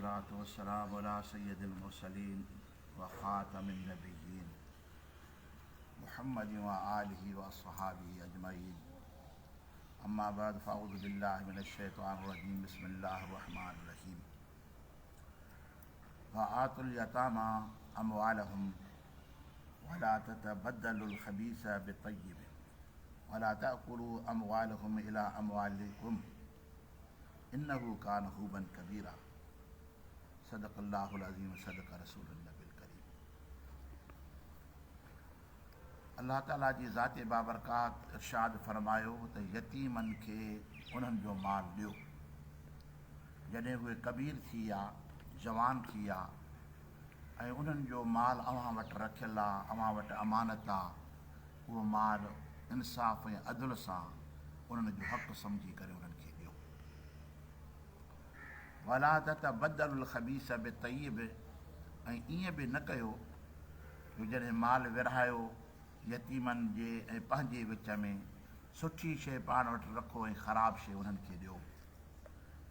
والصلاة والسلام على سيد المرسلين وخاتم النبيين محمد وآله وأصحابه أجمعين. أما بعد فأعوذ بالله من الشيطان الرجيم. بسم الله الرحمن الرحيم. وآتوا اليتامى أموالهم ولا تتبدلوا الخبيث بالطيب ولا تأكلوا أموالهم إلى أموالكم إنه كان حوبا كبيرا. صدق الله العظيم صدق रसूल नबी करीम। अल्लाह ताला जी ज़ात बाबरकात इरशाद फरमायो त यतीमनि खे उन्हनि जो माल ॾियो जॾहिं उहे कबीर थी विया, जवान थी विया ऐं उन्हनि जो माल अव्हां वटि रखियलु आहे, अव्हां वटि अमानत आहे, उहो माल इंसाफ़ ऐं अदल सां उन्हनि जो हक़ सम्झी करे उन्हनि खे ॾियो। वला ततबद्दलुल ख़बीस बित्तय्यिब, ऐं ईअं बि न कयो जो जॾहिं माल विरहायो यतीमनि जे ऐं पंहिंजे विच में सुठी शइ पाण वटि रखो ऐं ख़राबु शइ उन्हनि खे ॾियो,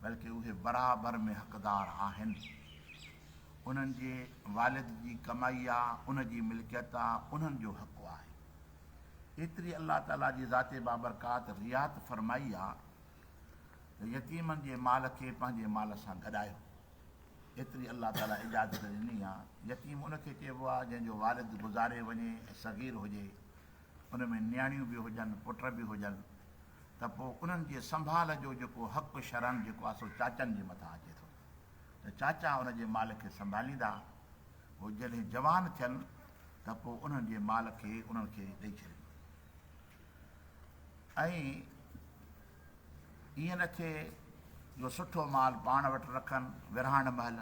बल्कि उहे बराबरि में हक़दार आहिनि। उन्हनि जे वालिद जी कमाई आहे, उन जी मिल्कियत आहे, उन्हनि जो हक़ु आहे। एतिरी अल्लाह ताला जी ज़ात बाबरकात रियात फरमाई आहे त यतीमनि जे माल खे पंहिंजे माल सां गॾायो। एतिरी अल्लाह ताला इजाज़त ॾिनी आहे। यतीम उनखे चइबो आहे जंहिंजो वालिद गुज़ारे वञे, सगीर हुजे, उन में नियाणियूं बि हुजनि, पुट बि हुजनि, त पोइ उन्हनि जे संभाल जो जेको हक़ु शरन जेको आहे सो चाचनि जे मथां अचे थो। त चाचा उन जे माल खे संभालींदा, पोइ जॾहिं जवान थियनि त पोइ उन्हनि जे माल खे उन्हनि खे ॾेई छॾींदा। ऐं ईअं न थिए जो सुठो माल पाण वटि रखनि विरहाइण महिल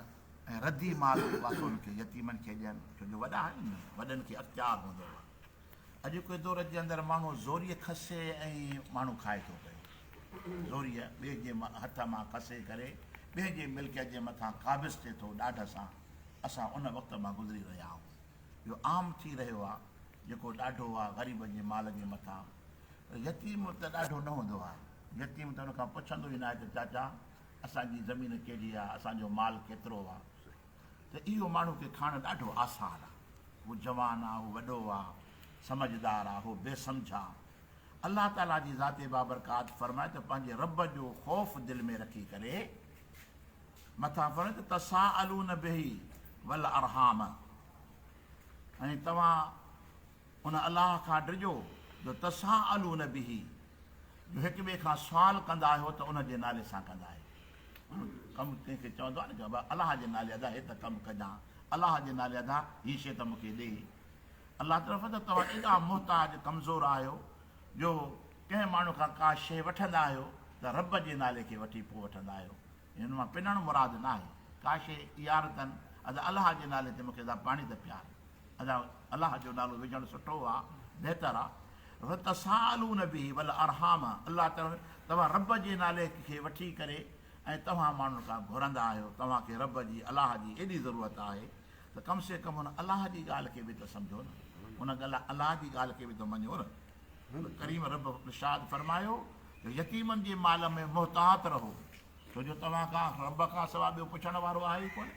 ऐं रदी माल जेको आहे सो उनखे यतीमनि खे ॾियनि, छोजो वॾा आहिनि न, वॾनि खे अख़्तियार हूंदो आहे। अॼु कोई दौर जे अंदरि माण्हू ज़ोरीअ खसे ऐं माण्हू खाए थो पियो। ज़ोरीअ ॿिए जे हथ मां खसे करे ॿिए जे मिल्कियत जे मथां क़ाबिज़ थिए थो ॾाढ सां। असां उन वक़्त मां गुज़री रहिया आहियूं। इहो आम थी रहियो आहे जेको ॾाढो आहे ग़रीब जे माल जे मथां। यतीम त ॾाढो न हूंदो आहे। यतीम त हुनखां पुछंदो ई न आहे त चाचा असांजी ज़मीन कहिड़ी आहे, असांजो माल केतिरो आहे। त इहो माण्हू खे खाइणु ॾाढो आसान आहे। हू जवान आहे, हू वॾो आहे, समझदार आहे, हू बेसम्झ आहे। अल्लाह ताला जी ज़ात बाबरकात फरमाए त पंहिंजे रब जो ख़ौफ़ दिलि में रखी करे मथां फरमाए त तसाअलून बिही वल अरहाम, ऐं तव्हां उन अलाह खां डिॼो जो तसाअलून बिही, जो हिक ॿिए खां सुवाल कंदा आहियो त उन जे नाले सां कंदा आहियो। कमु कंहिंखे चवंदो आहे न कि अलाह जे नाले अदा हे त कमु कजां, अलाह जे नाले अदा हीअ शइ त मूंखे ॾे। अलाह तरफ़ त तव्हां एॾा मुहताज कमज़ोर आहियो जो कंहिं माण्हू खां का शइ वठंदा आहियो त रब जे नाले खे वठी पोइ वठंदा आहियो। हिन मां पिनणु मुराद न आहे। का शइ यार अथनि अदा अलाह जे नाले ते मूंखे अदा पाणी त प्यार, अदा अलाह जो नालो विझणु सुठो आहे, बहितरु आहे। तसाअलून बिही वल अरहाम, अलाह तव्हां रब जे नाले खे वठी करे ऐं तव्हां माण्हुनि खां घुरंदा आहियो। तव्हांखे रब जी अलाह जी एॾी ज़रूरत आहे त कम से कम हुन अलाह जी ॻाल्हि खे बि त सम्झो न, हुन अलाह जी ॻाल्हि खे बि त मञो न। करीम रब इरशाद फरमायो त यतीमनि जे माल में मुहतात रहो, छोजो तव्हां खां रब खां सवाइ ॿियो पुछण वारो आहे ई कोन।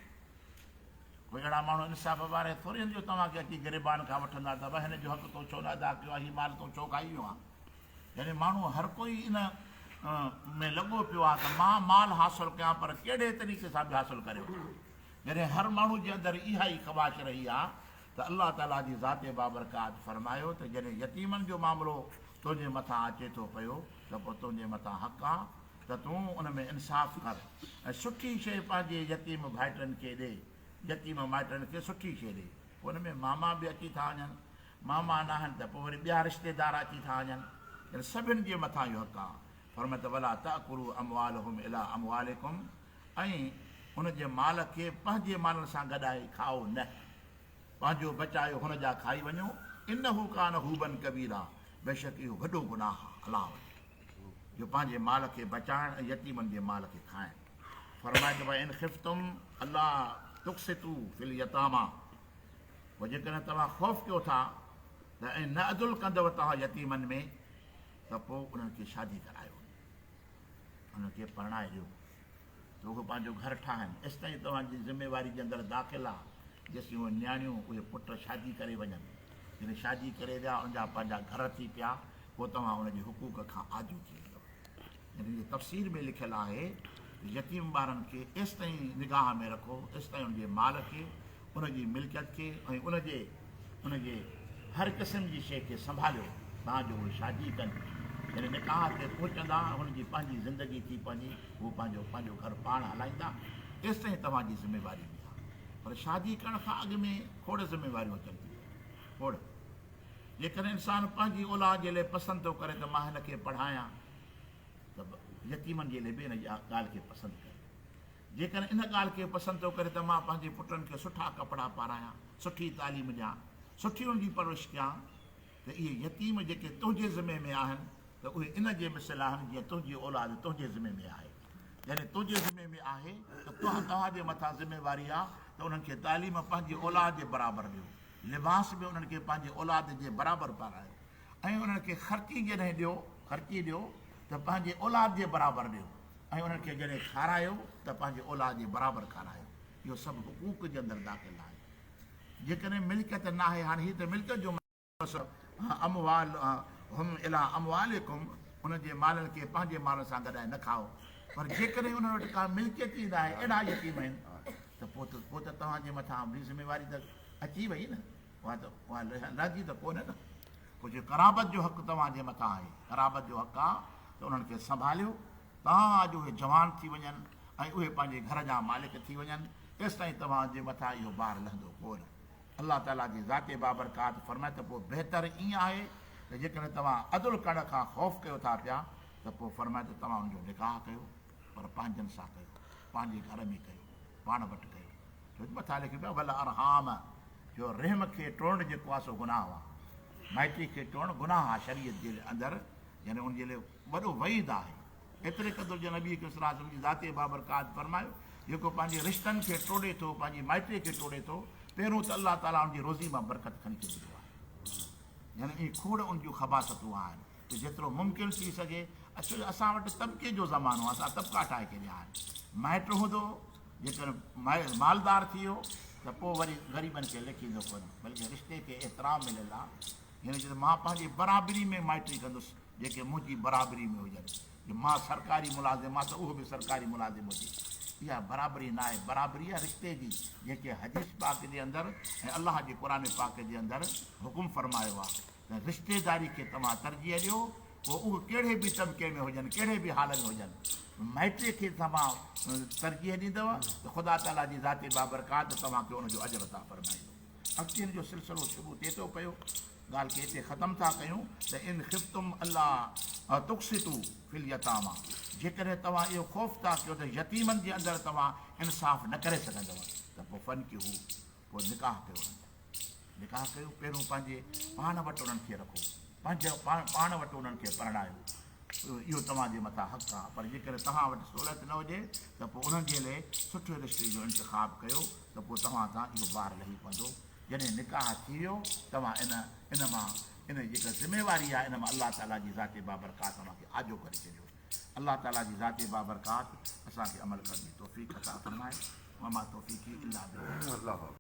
कोई अहिड़ा माण्हू इंसाफ़ वारे थोरी आहिनि जो तव्हांखे अची ग़रीबान खां वठंदा त हिन जो हक़ तो छो न अदा कयो आहे, हीउ माल तो छो खाई वियो आहे। यानी माण्हू हर कोई इन में लॻो पियो आहे त मां माल हासिलु कयां, पर कहिड़े तरीक़े सां बि हासिलु करे वठां। जॾहिं हर माण्हू जे अंदरि इहा ई ख़वाहिश रही आहे त अल्लाह ताला जी ज़ात बाबरकात फरमायो त जॾहिं यतीमनि जो मामिलो तुंहिंजे मथां अचे थो पियो त पोइ तुंहिंजे मथां हक़ु आहे त तूं उन में इंसाफ़ कर ऐं सुठी शइ पंहिंजे यतीम भाइटनि खे ॾे, यतीम माइटनि खे सुठी शइ ॾे। पोइ हुन में मामा बि अची था वञनि, मामा न आहिनि त पोइ वरी ॿिया रिश्तेदार अची था वञनि। सभिनि जे मथां इहो हक़ु आहे। फरमाए त वला ताकुलू अमवालहुम इला अमवालिकुम, ऐं उन जे माल खे पंहिंजे मालनि सां गॾाए खाओ न, पंहिंजो बचायो हुन जा खाई वञो। इन्नहू कान हूबन कबीरा, बेशक इहो वॾो गुनाह आहे अलाह वटि, जो पंहिंजे माल खे बचाइण ऐं यतीमनि जे माल खे खाइण। फरमाए त भई इन ख़िफ़्तुम अल्लाह तुक़सितू फिल यतामा, पोइ जेकॾहिं तव्हां ख़ौफ़ कयो था त ऐं न अदुल कंदव तव्हां यतीमनि में त पोइ उन्हनि खे शादी करायो, उन्हनि खे परणाए ॾियो। त उहो पंहिंजो घर ठाहिनि। एसि ताईं तव्हांजी ज़िमेवारी जे अंदरि दाख़िल आहे जेसिताईं उहे नियाणियूं उहे पुट शादी करे वञनि। जॾहिं शादी करे विया उनजा पंहिंजा घर थी पिया पोइ तव्हां उनजे हुकूक खां आजू थी वेंदव। यानी तफ़सीर में लिखियलु आहे यतीम ॿारनि खे एसि ताईं निगाह में रखो, एसि ताईं उनजे माल खे, उनजी मिल्कियत खे ऐं उनजे हर क़िस्म जी शइ खे संभालियो तव्हांजो उहे शादी कनि। जॾहिं निकाह ते पहुचंदा हुनजी पंहिंजी ज़िंदगी थी पवंदी, उहो पंहिंजो घर पाण हलाईंदा। तेसि ताईं तव्हांजी ज़िमेवारी बि आहे। पर शादी करण खां अॻु में खोड़ ज़िमेवारियूं अचनि थियूं। खोड़ जेकॾहिं इंसानु पंहिंजी औलाद जे लाइ पसंदि थो करे त मां हिन खे पढ़ायां त यतीमनि जे लाइ बि हिन ॻाल्हि खे पसंदि करे। जेकॾहिं इन ॻाल्हि खे पसंदि थो करे त मां पंहिंजे पुटनि खे सुठा कपिड़ा पारायां, सुठी तालीम ॾियां, सुठी उनजी परवरिश कयां, त इहे यतीम जेके तुंहिंजे ज़िमे में आहिनि त उहे इन जे मिसल आहिनि जीअं तुंहिंजी औलाद तुंहिंजे ज़िमे में आहे। जॾहिं तुंहिंजे ज़िमे में आहे त तव्हांजे मथां ज़िमेवारी आहे त उन्हनि खे तालीम पंहिंजी औलाद जे बराबरि ॾियो, लिबास बि उन्हनि खे पंहिंजे औलाद जे बराबरि पारायो ऐं उन्हनि खे ख़र्ची जॾहिं ॾियो त पंहिंजे औलाद जे बराबरि ॾियो ऐं उन्हनि खे जॾहिं खारायो त पंहिंजे औलाद जे बराबरि खारायो। इहो सभु हुकूक जे अंदरि दाख़िल आहे। जेकॾहिं मिल्कियत न आहे, हाणे हीअ त मिल्कियत जो अमवाल हुम इला अमवालिकुम, उनजे मालनि खे पंहिंजे मालनि सां गॾाए न खाओ। पर जेकॾहिं उन्हनि वटि का मिल्कियत ई न आहे, अहिड़ा यतीम आहिनि त पोइ त तव्हांजे मथां बि ज़िमेवारी त अची वई न, उहा लहंदी त कोन्हे न। पोइ जे क़राबत जो हक़ु तव्हांजे मथां आहे, क़राबत जो हक़ु आहे त उन्हनि खे संभालियो तव्हां अॼु उहे जवान थी वञनि ऐं उहे पंहिंजे घर जा मालिक थी वञनि। तेसि ताईं तव्हांजे मथां इहो भार लहंदो कोन। अलाह ताला जी ज़ाते बाबरकात फरमाए त पोइ बहितर ईअं आहे त जेकॾहिं तव्हां अदुल करण खां ख़ौफ़ कयो था पिया त पोइ फरमाए त तव्हां हुनजो निकाह कयो, पर पंहिंजनि सां कयो, पंहिंजे घर में कयो, पाण वटि कयो। छो मथां लिखियो पियो भला अरहाम जो रहम खे टोड़णु जेको आहे सो गुनाह आहे, माइटी खे टोड़णु गुनाह आहे शरीयत जे अंदरि, यानी उनजे लाइ वॾो वईद आहे। एतिरे क़दुरु जो नबी सल्लल्लाहु जी ज़ाते बाबरकात फरमायो जेको पंहिंजे रिश्तनि खे टोड़े थो, पंहिंजी माइटीअ खे टोड़े थो, पहिरियों त अलाह ताला उनजी रोज़ी मां बरकत खणी छॾींदो आहे। यानी ईअं खोड़ उन जूं ख़बासतूं आहिनि त जेतिरो मुमकिन थी सघे। असां वटि तबिके जो ज़मानो आहे, असां तबिका ठाहे छॾिया आहिनि। माइट हूंदो जेकर मालदार थी वियो त पोइ वरी ग़रीबनि खे लिखींदो कोन्हे, बल्कि रिश्ते खे एतिराम मिलियलु आहे। यानी जो मां पंहिंजी बराबरी में माइटी कंदुसि जेके मुंहिंजी बराबरी में हुजनि। मां सरकारी मुलाज़िम आहे त उहो बि सरकारी मुलाज़िम हुजे, इहा बराबरी न आहे। बराबरी आहे रिश्ते जी, जेके हदीस पाक जे अंदरि ऐं अलाह जे क़ुर पाक जे अंदरि हुकुम फरमायो आहे त रिश्तेदारी खे तव्हां तरजीह ॾियो, पोइ उहे कहिड़े बि तबिके में हुजनि, कहिड़े बि हाल में हुजनि। माइटे खे तव्हां तरजीह ॾींदव त ख़ुदा ताला जी ज़ाते बाबरकात तव्हांखे उनजो अजर अता फरमाईंदो। अॻिते जो सिलसिलो शुरू थिए थो पियो। ॻाल्हि खे हिते ख़तमु था कयूं त इन ख़िफ़्तुम अल्लाह तुक़सितू फिल यतामा, जेकॾहिं तव्हां इहो ख़ौफ़ था कयो त यतीमनि जे अंदरि तव्हां इंसाफ़ न करे सघंदव त पोइ फन की हू पोइ निकाह कयो। निकाह कयो, पहिरियों पंहिंजे पाण वटि उन्हनि खे रखो, पंहिंजो पाण वटि उन्हनि खे परणायो, इहो तव्हांजे मथां हक़ु आहे। पर जेकॾहिं तव्हां वटि सहूलियत न हुजे त पोइ उन्हनि जे लाइ सुठे रिश्ते जो इंतिख़ाब कयो त पोइ तव्हां सां इहो ॿार लही पवंदो। जॾहिं निकाह थी वियो तव्हां इन जेका ज़िमेवारी आहे इन मां अलाह ताला जी ज़ाते बाबरकात तव्हांखे आजो करे छॾियो। अलाह ताला जी ज़ाते बाबरकात असांखे अमल करण जी तौफ़ीक़ अता फरमाए। वमा तौफ़ीक़ी इल्ला बिल्लाह।